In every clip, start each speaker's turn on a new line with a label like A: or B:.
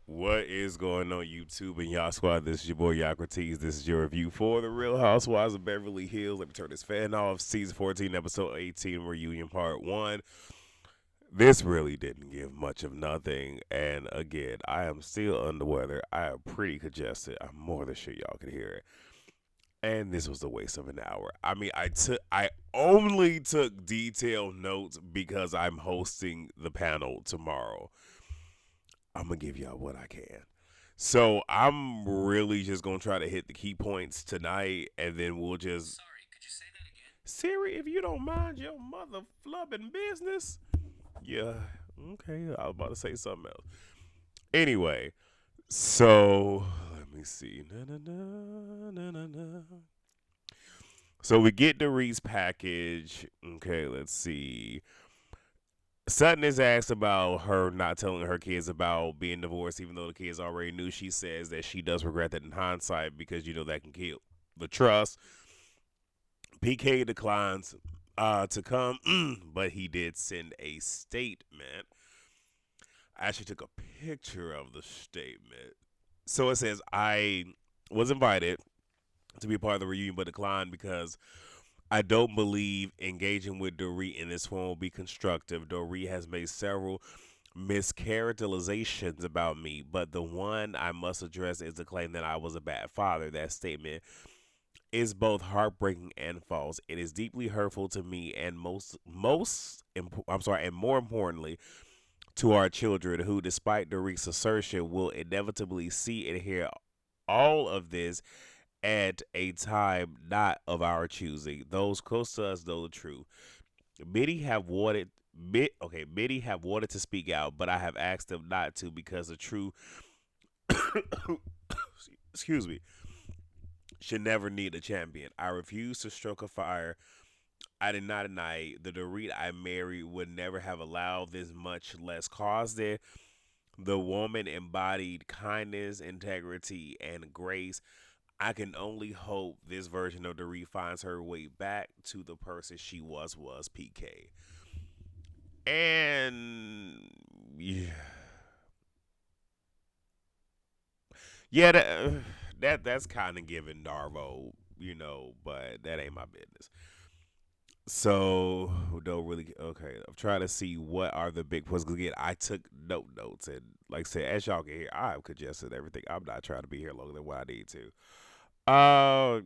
A: What is going on, YouTube and y'all squad? This is your boy Yocrates. This is your review for The Real Housewives of Beverly Hills. Let me turn this fan off. Season 14, episode 18, reunion part 1. This really didn't give much of nothing. And again, I am still under weather. I am pretty congested. I'm more than sure y'all can hear it. And this was a waste of an hour. I only took detailed notes because I'm hosting the panel tomorrow. I'm gonna give y'all what I can. So I'm really just gonna try to hit the key points tonight, and then we'll just Siri, if you don't mind your mother flubbing business. Yeah, okay. I was about to say something else. Anyway, so let me see. Na, na, na, na, na, na. So we get Dorit's package. Okay, let's see. Sutton is asked about her not telling her kids about being divorced, even though the kids already knew. She says that she does regret that in hindsight because that can kill the trust. PK declines to come, but he did send a statement. I actually took a picture of the statement. So it says, I was invited to be a part of the reunion, but declined because I don't believe engaging with Dorit in this form will be constructive. Dorit has made several mischaracterizations about me, but the one I must address is the claim that I was a bad father. That statement is both heartbreaking and false. It is deeply hurtful to me and and more importantly, to our children who, despite Dorit's assertion, will inevitably see and hear all of this at a time not of our choosing. Those close to us know the truth. Many have wanted many have wanted to speak out, but I have asked them not to because the truth excuse me should never need a champion. I refuse to stroke a fire. I did not deny the Dorit I married would never have allowed this, much less caused it. The woman embodied kindness, integrity, and grace. I can only hope this version of Dorit finds her way back to the person she was PK. And yeah, yeah, that's kind of giving Darvo, but that ain't my business. So don't really okay. I'm trying to see what are the big points. 'Cause again, I took notes, and like I said, as y'all can hear, I'm congested. Everything. I'm not trying to be here longer than what I need to. Uh,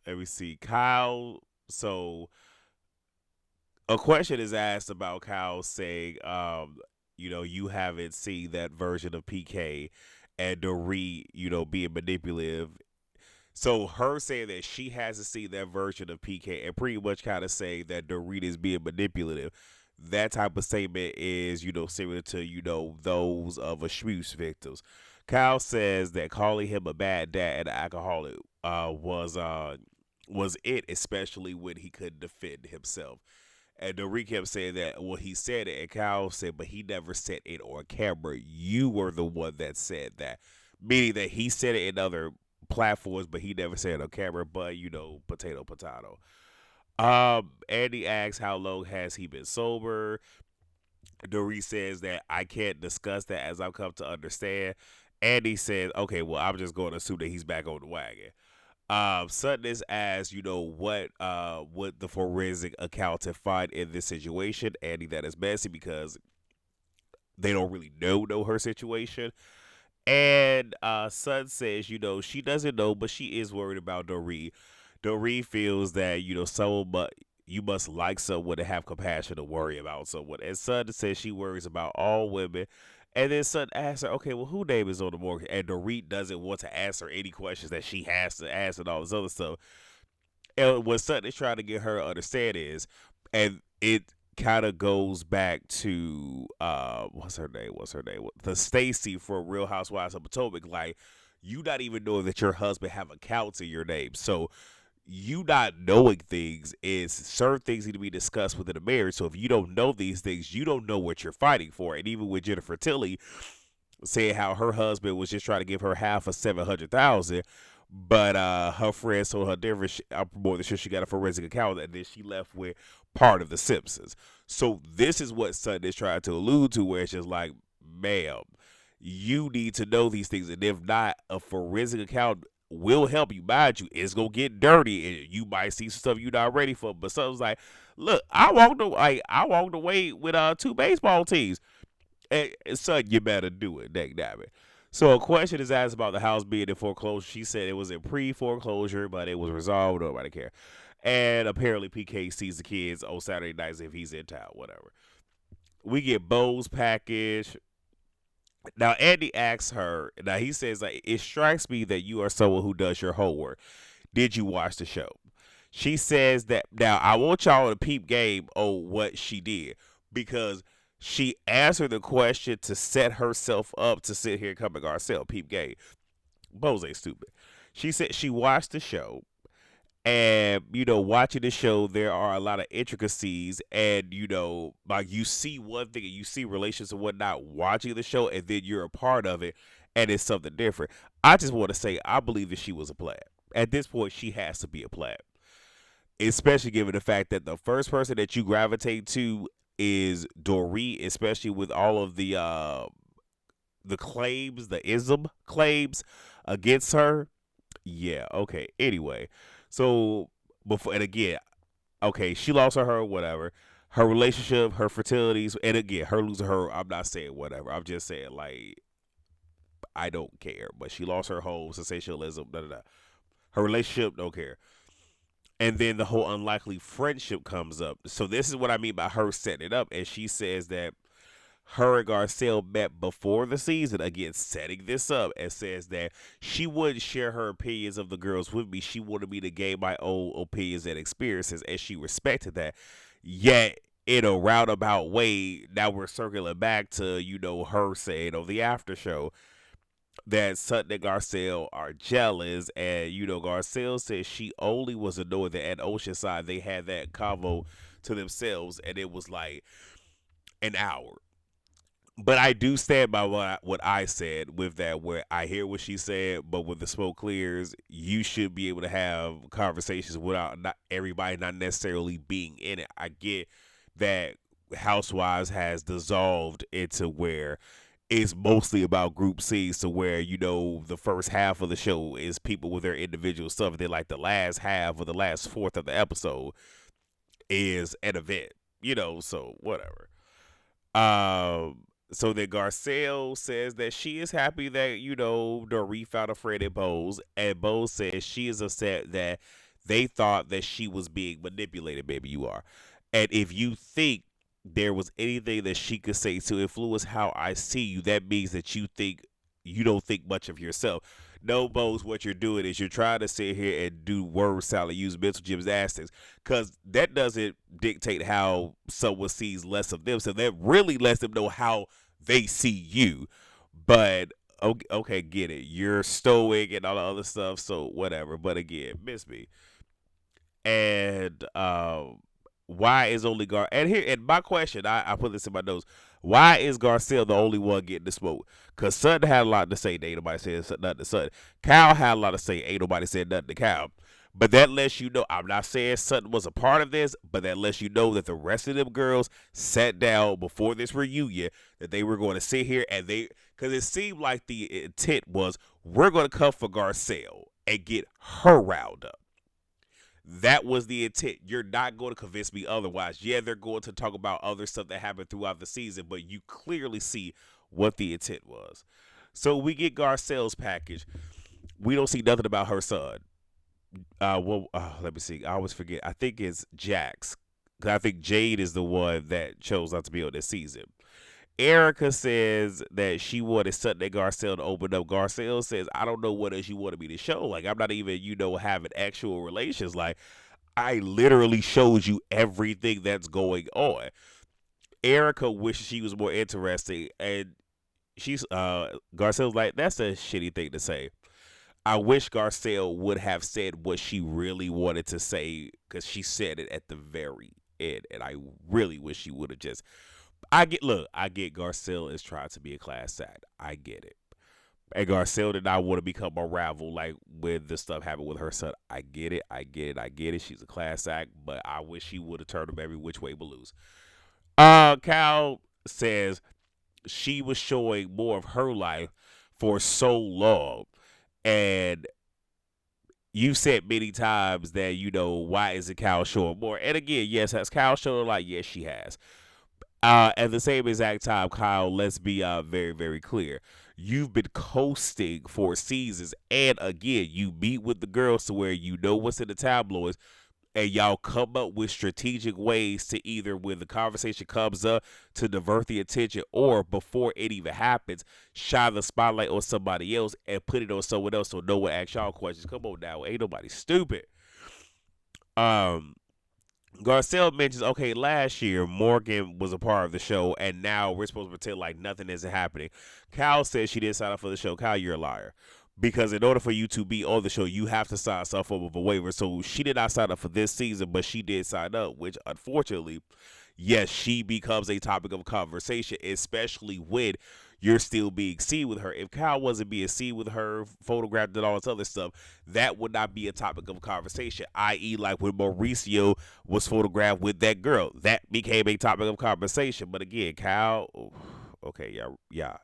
A: Let me see, Kyle. So a question is asked about Kyle saying, you haven't seen that version of PK and Dorit, being manipulative. So her saying that she hasn't seen that version of PK and pretty much kind of saying that Dorit is being manipulative. That type of statement is, similar to, those of abuse victims. Kyle says that calling him a bad dad and an alcoholic was it, especially when he couldn't defend himself. And Dorit kept saying that, well, he said it, and Kyle said, but he never said it on camera. You were the one that said that. Meaning that he said it in other platforms, but he never said it on camera, but, potato, potato. Andy asks how long has he been sober. Dorit says that I can't discuss that as I've come to understand. Andy says, okay, well, I'm just going to assume that he's back on the wagon. Sutton is asked, what would the forensic accountant find in this situation? Andy, that is messy because they don't really know her situation. And Sutton says, she doesn't know, but she is worried about Dorit. Dorit feels that, someone but you must like someone to have compassion to worry about someone. And Sutton says she worries about all women. And then Sutton asks her, okay, well, who name is on the mortgage? And Dorit doesn't want to answer any questions that she has to ask and all this other stuff. And what Sutton is trying to get her to understand is, and it kind of goes back to what's her name? The Stacy from Real Housewives of Potomac. Like, you not even knowing that your husband have accounts in your name, so you not knowing things is certain things need to be discussed within a marriage. So if you don't know these things, you don't know what you're fighting for. And even with Jennifer Tilly saying how her husband was just trying to give her half of 700,000, but her friends told her different. I'm more than sure she got a forensic account, and then she left with part of the Simpsons. So this is what Sutton is trying to allude to, where it's just like, ma'am, You need to know these things, and if not, a forensic account will help you. Mind you, it's gonna get dirty, and you might see some stuff you're not ready for. But something's like, look, I walked away with two baseball teams. And son, you better do it, dang nabbit. So a question is asked about the house being in foreclosure. She said it was in pre-foreclosure, but it was resolved. Nobody care. And apparently PK sees the kids on Saturday nights if he's in town, whatever. We get Bo's package. Now Andy asks her. Now he says like, it strikes me that you are someone who does your homework. Did you watch the show? She says that now I want y'all to peep game on what she did because she answered the question to set herself up to sit here and come to Garcelle. Peep game. Bose ain't stupid. She said she watched the show, and watching the show there are a lot of intricacies, and like you see one thing and you see relations and whatnot watching the show, and then you're a part of it, and it's something different. I just want to say I believe that she was a pleb. At this point she has to be a pleb, especially given the fact that the first person that you gravitate to is Dorit, especially with all of the claims, the ism claims against her. Yeah, okay. Anyway, so before, and again, okay, she lost her whatever. Her relationship, her fertilities, and again, her losing her. I'm not saying whatever. I'm just saying like I don't care. But she lost her whole sensationalism. Da da da. Her relationship, don't care. And then the whole unlikely friendship comes up. So this is what I mean by her setting it up. And she says that her and Garcelle met before the season, again setting this up, and says that she wouldn't share her opinions of the girls with me. She wanted me to gain my own opinions and experiences, and she respected that. Yet in a roundabout way, now we're circling back to her saying on the after show that Sutton and Garcelle are jealous, and Garcelle says she only was annoyed that at Oceanside they had that convo to themselves, and it was like an hour. But I do stand by what I said with that. Where I hear what she said, but when the smoke clears, you should be able to have conversations without not everybody not necessarily being in it. I get that Housewives has dissolved into where it's mostly about group scenes, to where the first half of the show is people with their individual stuff, and then like the last half or the last fourth of the episode is an event. So whatever. So then Garcelle says that she is happy that, Dorit found a friend in Bose, and Bose says she is upset that they thought that she was being manipulated, baby, you are. And if you think there was anything that she could say to influence how I see you, that means that you don't think much of yourself. No, Bose, what you're doing is you're trying to sit here and do word salad, use mental gymnastics, because that doesn't dictate how someone sees less of them. So that really lets them know how they see you. But okay, get it. You're stoic and all the other stuff, so whatever. But again, miss me. And why is only and my question, I put this in my notes. Why is Garcelle the only one getting the smoke? Because Sutton had a lot to say. Ain't nobody said nothing to Sutton. Kyle had a lot to say. Ain't nobody said nothing to Kyle. But that lets you know, I'm not saying Sutton was a part of this, but that lets you know that the rest of them girls sat down before this reunion, that they were going to sit here and because it seemed like the intent was, we're going to come for Garcelle and get her riled up. That was the intent. You're not going to convince me otherwise. Yeah, they're going to talk about other stuff that happened throughout the season, but you clearly see what the intent was. So we get Garcelle's package. We don't see nothing about her son. Let me see. I always forget. I think it's Jax. 'Cause I think Jade is the one that chose not to be on this season. Erica says that she wanted Sutton and Garcelle to open up. Garcelle says, I don't know what else you wanted me to show. Like, I'm not even, having actual relations. Like, I literally showed you everything that's going on. Erica wishes she was more interesting, and Garcelle's like, that's a shitty thing to say. I wish Garcelle would have said what she really wanted to say, because she said it at the very end, and I really wish she would have just. I get Garcelle is trying to be a class act. I get it. And Garcelle did not want to become a rival like when the stuff happened with her son. I get it. I get it. I get it. She's a class act, but I wish she would have turned him every which way but lose. Kyle says she was showing more of her life for so long. And you said many times that, why isn't Kyle showing more? And again, yes, has Kyle shown a lot? Yes, she has. At the same exact time, Kyle, let's be very, very clear. You've been coasting for seasons, and again, you meet with the girls to where you know what's in the tabloids, and y'all come up with strategic ways to either, when the conversation comes up, to divert the attention, or before it even happens, shine the spotlight on somebody else and put it on someone else so no one asks y'all questions. Come on now, ain't nobody stupid. Um, Garcelle mentions, okay, last year Morgan was a part of the show, and now we're supposed to pretend like nothing isn't happening. Kyle says she didn't sign up for the show. Kyle, you're a liar. Because in order for you to be on the show, you have to sign yourself up with a waiver. So she did not sign up for this season, but she did sign up, which unfortunately, yes, she becomes a topic of conversation, especially when you're still being seen with her. If Kyle wasn't being seen with her, photographed and all this other stuff, that would not be a topic of conversation. I.e., like when Mauricio was photographed with that girl, that became a topic of conversation. But again, Kyle, okay, yeah.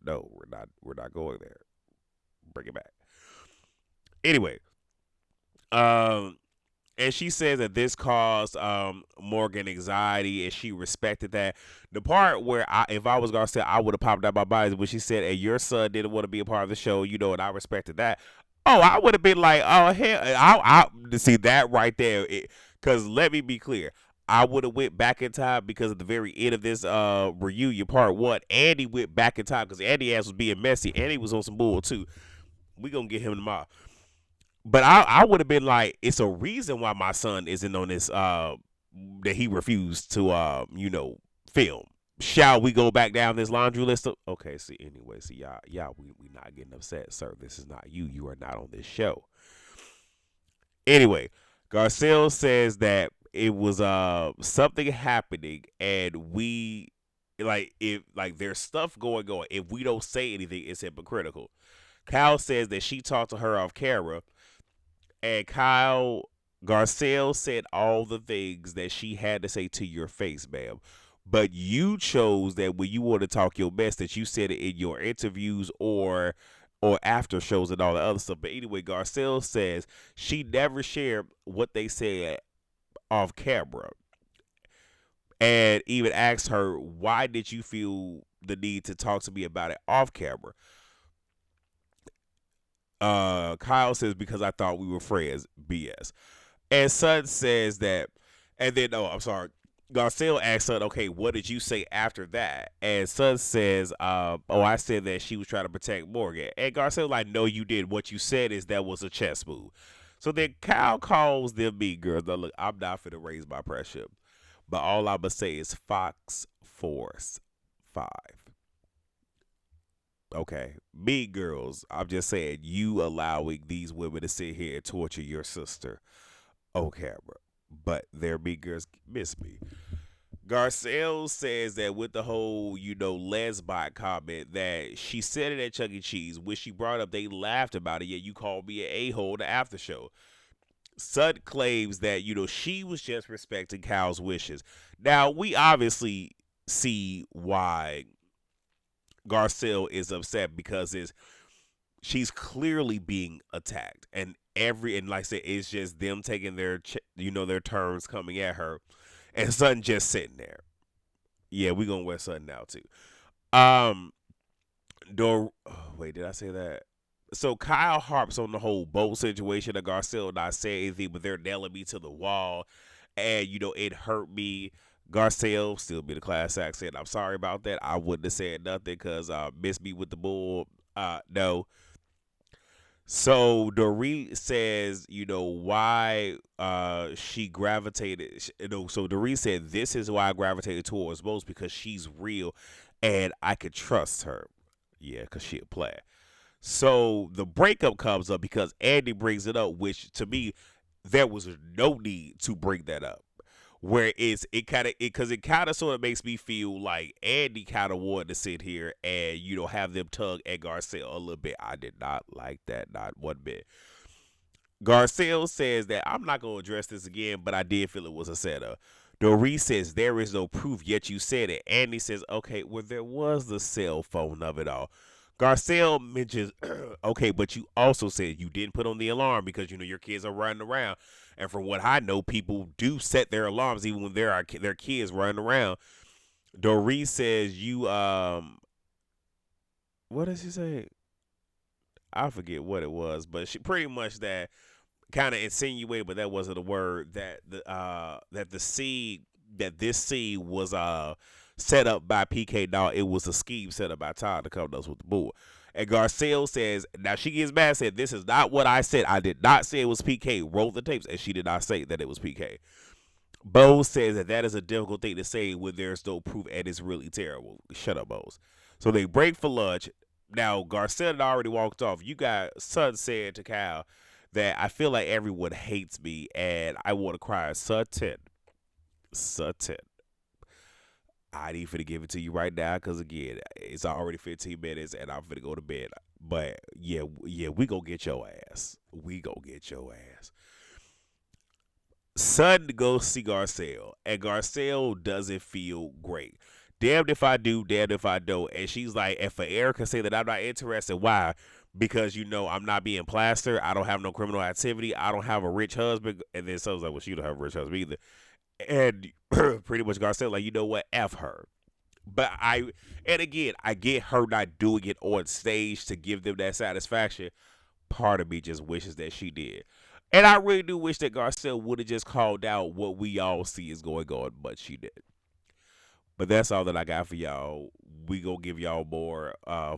A: No, we're not going there. Bring it back. Anyway, um, and she says that this caused Morgan anxiety, and she respected that. The part where if I was Garcelle, I would have popped out my body when she said, "And your son didn't want to be a part of the show," and I respected that. Oh, I would have been like, "Oh hell!" To see that right there, because let me be clear. I would have went back in time because at the very end of this reunion part one, Andy went back in time because Andy ass was being messy. Andy was on some bull too. We gonna get him tomorrow. But I would have been like, it's a reason why my son isn't on this that he refused to film. Shall we go back down this laundry list okay, see, anyway, see, y'all we not getting upset, sir. This is not you. You are not on this show. Anyway, Garcelle says that it was something happening, and we, like, if like there's stuff going on, if we don't say anything, it's hypocritical. Kyle says that she talked to her off camera, and Garcelle said all the things that she had to say to your face, ma'am. But you chose that when you want to talk your best, that you said it in your interviews or after shows and all the other stuff. But anyway, Garcelle says she never shared what they said off camera, and even asked her, why did you feel the need to talk to me about it off camera? Kyle says, because I thought we were friends. BS. And Son says that, and then, oh, I'm sorry. Garcelle asks Son, okay, what did you say after that? And Son says, oh, I said that she was trying to protect Morgan. And Garcelle, like, no, you did. What you said is that was a chess move. So then Kyle calls them mean girls. Now, look, I'm not finna raise my pressure, but all I'm gonna say is Fox Force 5. Okay, mean girls. I'm just saying, you allowing these women to sit here and torture your sister on camera, but their mean girls miss me. Garcelle says that with the whole, lesbot comment, that she said it at Chuck E. Cheese. When she brought up, they laughed about it. Yet you called me an a-hole in the after show. Sut claims that, she was just respecting Kyle's wishes. Now, we obviously see why Garcelle is upset, because she's clearly being attacked, and like I said, it's just them taking their turns coming at her, and Sutton just sitting there. Yeah, we gonna wear Sutton now too. Um, wait, did I say that? So Kyle harps on the whole boat situation of Garcelle not saying anything, but they're nailing me to the wall, and it hurt me. Garcelle still be the class act, said, I'm sorry about that. I wouldn't have said nothing because miss me with the bull. No. So Dorit says, why she gravitated. So Dorit said, this is why I gravitated towards most, because she's real and I could trust her. Yeah, because she a player. So the breakup comes up because Andy brings it up, which to me, there was no need to bring that up. Where it kind of sort of makes me feel like Andy kind of wanted to sit here and have them tug at Garcelle a little bit. I did not like that, not one bit. Garcelle says that I'm not going to address this again, but I did feel it was a setup. Dorit says there is no proof, yet you said it. Andy says, okay, well there was the cell phone of it all. Garcelle mentions, okay, but you also said you didn't put on the alarm because you know your kids are running around, and from what I know, people do set their alarms even when there are their kids running around. Dorit says you what does she say? I forget what it was, but she pretty much that kind of insinuated, but that wasn't a word that the seed that this seed was set up by PK Dog. It was a scheme set up by Todd to come to us with the bull. And Garcelle says, now she gets mad, said, this is not what I said. I did not say it was PK. Roll the tapes. And she did not say that it was PK. Bose says that that is a difficult thing to say when there's no proof and it's really terrible. Shut up, Bose. So they break for lunch. Now, Garcelle had already walked off. You got Son saying to Kyle that I feel like everyone hates me and I want to cry. Sutton, I need to give it to you right now because again, it's already 15 minutes and I'm finna go to bed. But yeah, we gonna get your ass. We gonna get your ass. Son goes see Garcelle, and Garcelle doesn't feel great. Damned if I do, damned if I don't. And she's like, and for Erica say that I'm not interested, why? Because you know I'm not being plastered. I don't have no criminal activity. I don't have a rich husband. And then someone's like, well, she don't have a rich husband either. And pretty much Garcelle like, you know what? F her. But and again, I get her not doing it on stage to give them that satisfaction. Part of me just wishes that she did. And I really do wish that Garcelle would have just called out what we all see is going on, but she did. But that's all that I got for y'all. We gonna give y'all more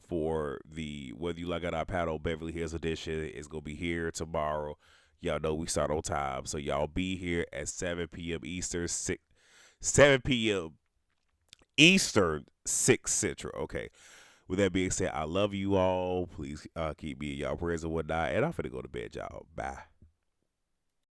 A: for the whether you like it our panel Beverly Hills edition is gonna be here tomorrow. Y'all know we start on time, so y'all be here at 7 p.m. Eastern, 7 p.m. Eastern, 6 Central. Okay. With that being said, I love you all. Please keep me in y'all prayers and whatnot. And I'm finna go to bed, y'all. Bye.